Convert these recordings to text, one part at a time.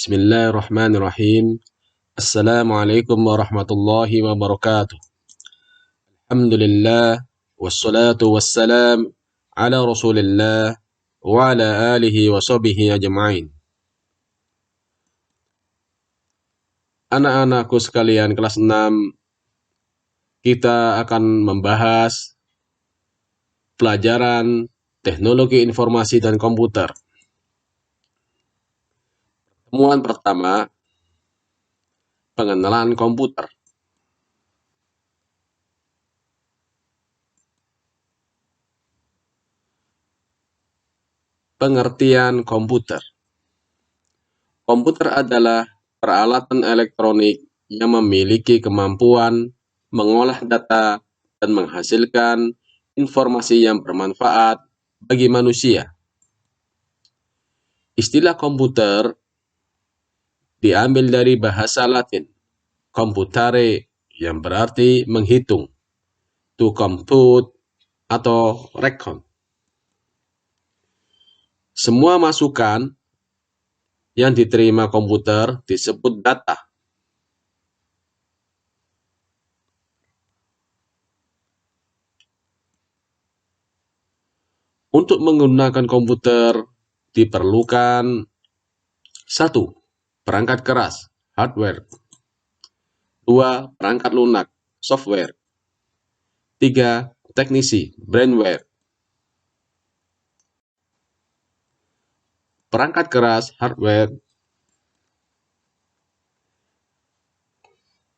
Bismillahirrahmanirrahim. Assalamualaikum warahmatullahi wabarakatuh. Alhamdulillah, wassalatu wassalam ala rasulillah wa ala alihi wa sahbihi ajma'in. Anak-anakku sekalian kelas 6, kita akan membahas pelajaran teknologi informasi dan komputer. Pertemuan pertama, pengenalan komputer. Pengertian komputer. Komputer adalah peralatan elektronik yang memiliki kemampuan mengolah data dan menghasilkan informasi yang bermanfaat bagi manusia. Istilah komputer diambil dari bahasa Latin, computare, yang berarti menghitung, to compute atau reckon. Semua masukan yang diterima komputer disebut data. Untuk menggunakan komputer diperlukan 1. Perangkat keras, hardware. 2. Perangkat lunak, software. 3. Teknisi, brainware. Perangkat keras, hardware,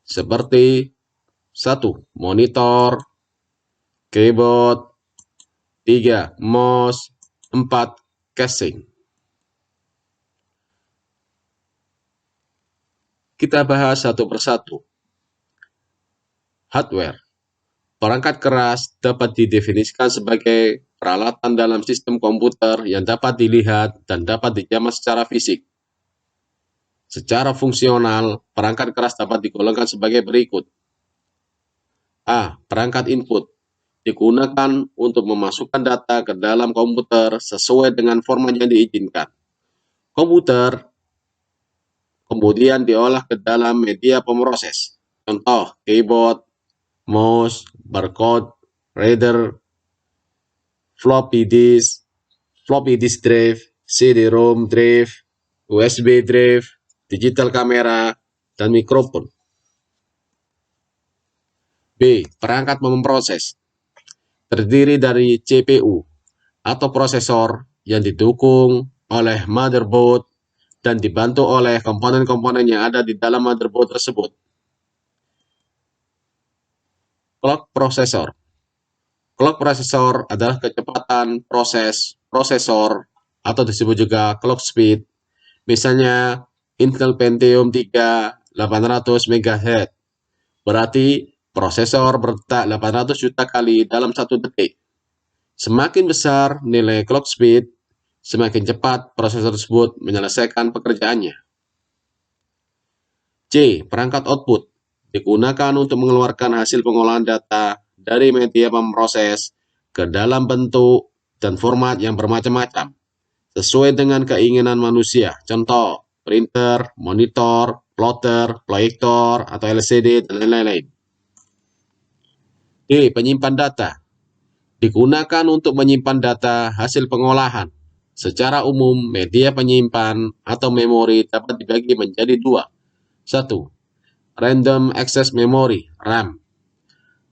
seperti 1. Monitor, keyboard. 3. Mouse. 4. Casing. Kita bahas satu persatu. Hardware. Perangkat keras dapat didefinisikan sebagai peralatan dalam sistem komputer yang dapat dilihat dan dapat dijamah secara fisik. Secara fungsional, perangkat keras dapat digolongkan sebagai berikut. A. Perangkat input. Digunakan untuk memasukkan data ke dalam komputer sesuai dengan format yang diizinkan. Komputer kemudian diolah ke dalam media pemroses. Contoh, keyboard, mouse, barcode, reader, floppy disk drive, CD-ROM drive, USB drive, digital kamera, dan mikrofon. B. Perangkat memproses. Terdiri dari CPU atau prosesor yang didukung oleh motherboard dan dibantu oleh komponen-komponen yang ada di dalam motherboard tersebut. Clock processor. Clock processor adalah kecepatan prosesor atau disebut juga clock speed. Misalnya Intel Pentium 3 800 MHz. Berarti prosesor berdetak 800 juta kali dalam 1 detik. Semakin besar nilai clock speed, semakin cepat prosesor tersebut menyelesaikan pekerjaannya. C. Perangkat output. Digunakan untuk mengeluarkan hasil pengolahan data dari media pemroses ke dalam bentuk dan format yang bermacam-macam, sesuai dengan keinginan manusia. Contoh, printer, monitor, plotter, proyektor, atau LCD, dan lain-lain. D. Penyimpan data. Digunakan untuk menyimpan data hasil pengolahan. Secara umum, media penyimpan atau memori dapat dibagi menjadi 2. 1. Random Access Memory, RAM.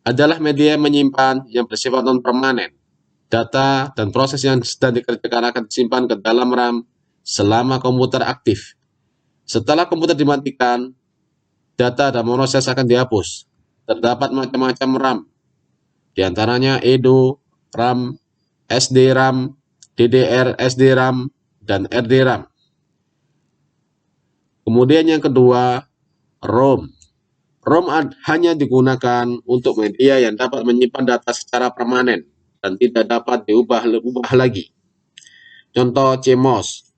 Adalah media menyimpan yang bersifat non-permanen. Data dan proses yang sedang dikerjakan akan disimpan ke dalam RAM selama komputer aktif. Setelah komputer dimatikan, data dan proses akan dihapus. Terdapat macam-macam RAM, di antaranya EDO, RAM, SD-RAM, DDR SD-RAM, dan RD-RAM. Kemudian yang kedua, ROM. ROM hanya digunakan untuk media yang dapat menyimpan data secara permanen dan tidak dapat diubah lagi. Contoh CMOS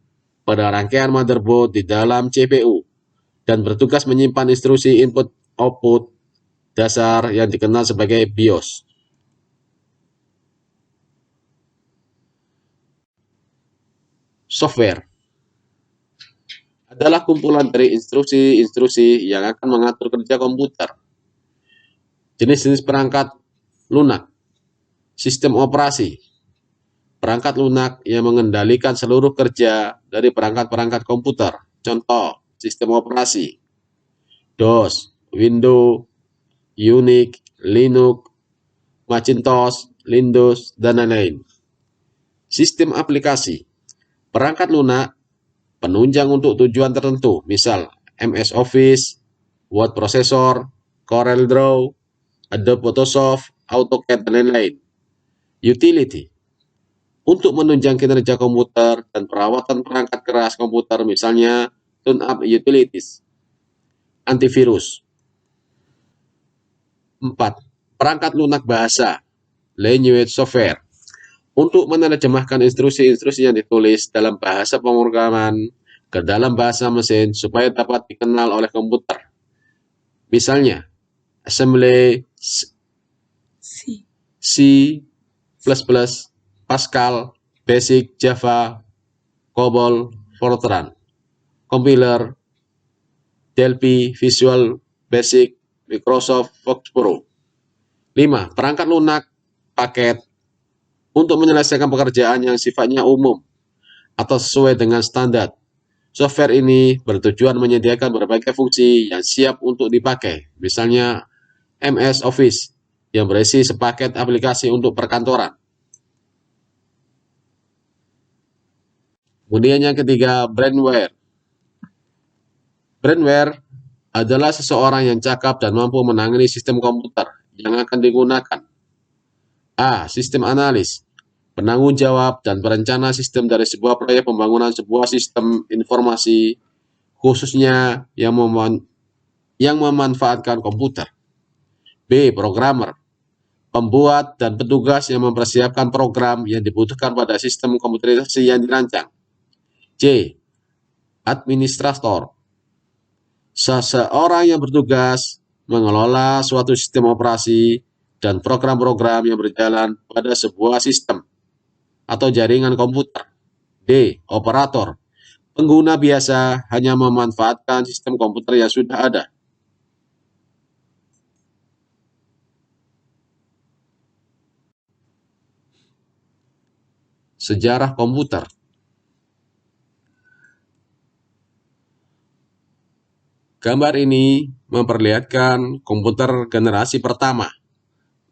pada rangkaian motherboard di dalam CPU dan bertugas menyimpan instruksi input-output dasar yang dikenal sebagai BIOS. Software adalah kumpulan dari instruksi-instruksi yang akan mengatur kerja komputer. Jenis-jenis perangkat lunak. Sistem operasi. Perangkat lunak yang mengendalikan seluruh kerja dari perangkat-perangkat komputer. Contoh, sistem operasi. DOS, Windows, Unix, Linux, Macintosh, Windows, dan lain-lain. Sistem aplikasi. Perangkat lunak penunjang untuk tujuan tertentu, misal MS Office, Word Processor, Corel Draw, Adobe Photoshop, AutoCAD, dan lain-lain. Utility. Untuk menunjang kinerja komputer dan perawatan perangkat keras komputer, misalnya tune-up utilities. Antivirus. 4. Perangkat lunak bahasa, language software. Untuk menerjemahkan instruksi-instruksi yang ditulis dalam bahasa pemrograman ke dalam bahasa mesin supaya dapat dikenal oleh komputer. Misalnya, assembly, C++, Pascal, Basic, Java, COBOL, Fortran, Compiler, Delphi, Visual Basic, Microsoft Fox Pro. 5. Perangkat lunak paket untuk menyelesaikan pekerjaan yang sifatnya umum atau sesuai dengan standar. Software ini bertujuan menyediakan berbagai fungsi yang siap untuk dipakai, misalnya MS Office yang berisi sepaket aplikasi untuk perkantoran. Kemudian yang ketiga, brandware. Brandware adalah seseorang yang cakap dan mampu menangani sistem komputer yang akan digunakan. A. Sistem analis, penanggung jawab dan perencana sistem dari sebuah proyek pembangunan sebuah sistem informasi, khususnya yang memanfaatkan komputer. B. Programmer, pembuat dan petugas yang mempersiapkan program yang dibutuhkan pada sistem komputerisasi yang dirancang. C. Administrator, seseorang yang bertugas mengelola suatu sistem operasi dan program-program yang berjalan pada sebuah sistem atau jaringan komputer. D. Operator, pengguna biasa hanya memanfaatkan sistem komputer yang sudah ada. Sejarah komputer. Gambar ini memperlihatkan komputer generasi pertama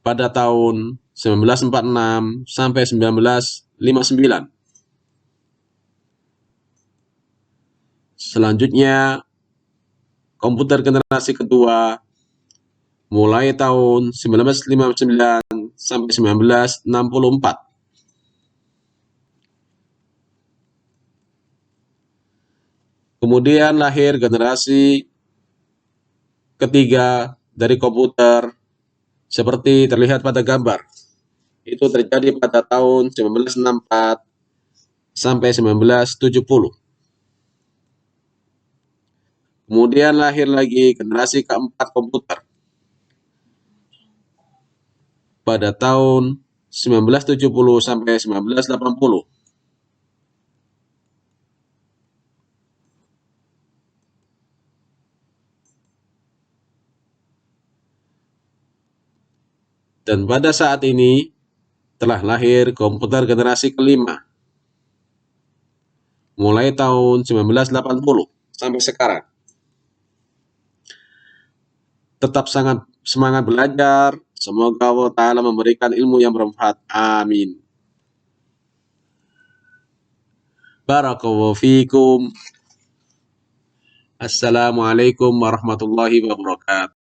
pada tahun 1946 sampai 1959. Selanjutnya, komputer generasi kedua mulai tahun 1959 sampai 1964. Kemudian lahir generasi ketiga dari komputer seperti terlihat pada gambar. Itu terjadi pada tahun 1964 sampai 1970. Kemudian lahir lagi generasi keempat komputer pada tahun 1970 sampai 1980. Dan pada saat ini telah lahir komputer generasi kelima mulai tahun 1980 sampai sekarang. Tetap sangat semangat belajar. Semoga Allah Ta'ala memberikan ilmu yang bermanfaat. Amin. Barakallahu fikum. Assalamualaikum warahmatullahi wabarakatuh.